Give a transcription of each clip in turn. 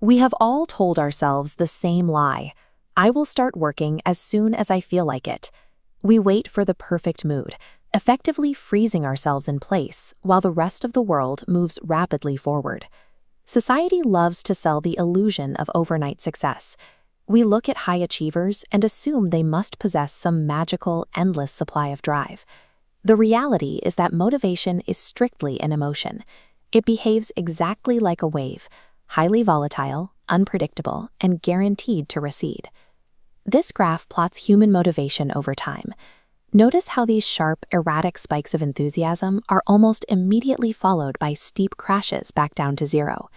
We have all told ourselves the same lie. I will start working as soon as I feel like it. We wait for the perfect mood, effectively freezing ourselves in place while the rest of the world moves rapidly forward. Society loves to sell the illusion of overnight success. We look at high achievers and assume they must possess some magical, endless supply of drive. The reality is that motivation is strictly an emotion. It behaves exactly like a wave, highly volatile, unpredictable, and guaranteed to recede. This graph plots human motivation over time. Notice how these sharp, erratic spikes of enthusiasm are almost immediately followed by steep crashes back down to zero.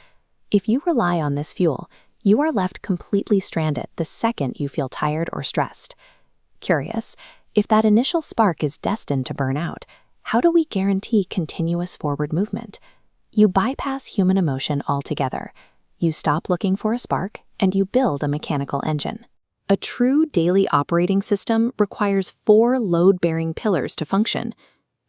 If you rely on this fuel, you are left completely stranded the second you feel tired or stressed. Curious, if that initial spark is destined to burn out, how do we guarantee continuous forward movement? You bypass human emotion altogether. You stop looking for a spark, and you build a mechanical engine. A true daily operating system requires 4 load-bearing pillars to function.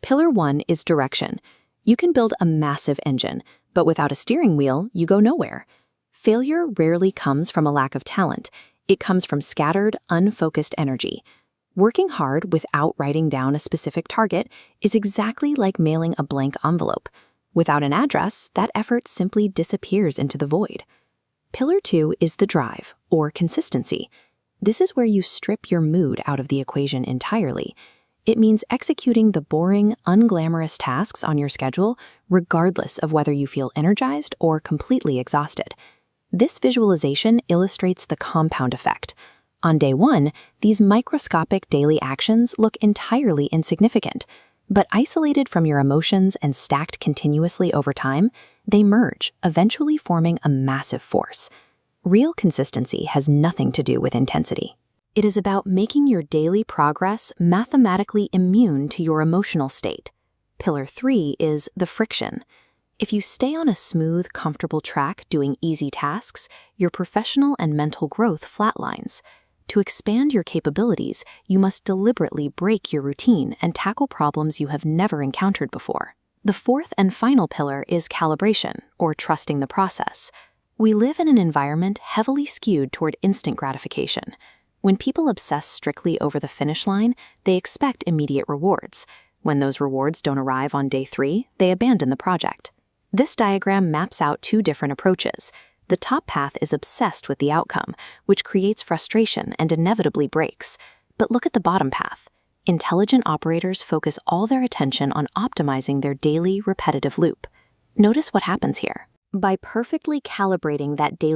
Pillar 1 is direction. You can build a massive engine, but without a steering wheel, you go nowhere. Failure rarely comes from a lack of talent. It comes from scattered, unfocused energy. Working hard without writing down a specific target is exactly like mailing a blank envelope. Without an address, that effort simply disappears into the void. Pillar 2 is the drive, or consistency. This is where you strip your mood out of the equation entirely. It means executing the boring, unglamorous tasks on your schedule, regardless of whether you feel energized or completely exhausted. This visualization illustrates the compound effect. On day 1, these microscopic daily actions look entirely insignificant, but isolated from your emotions and stacked continuously over time, they merge, eventually forming a massive force. Real consistency has nothing to do with intensity. It is about making your daily progress mathematically immune to your emotional state. Pillar 3 is the friction. If you stay on a smooth, comfortable track doing easy tasks, your professional and mental growth flatlines. To expand your capabilities, you must deliberately break your routine and tackle problems you have never encountered before. The 4th and final pillar is calibration, or trusting the process. We live in an environment heavily skewed toward instant gratification. When people obsess strictly over the finish line, they expect immediate rewards. When those rewards don't arrive on day 3, they abandon the project. This diagram maps out 2 different approaches. The top path is obsessed with the outcome, which creates frustration and inevitably breaks. But look at the bottom path. Intelligent operators focus all their attention on optimizing their daily, repetitive loop. Notice what happens here. By perfectly calibrating that daily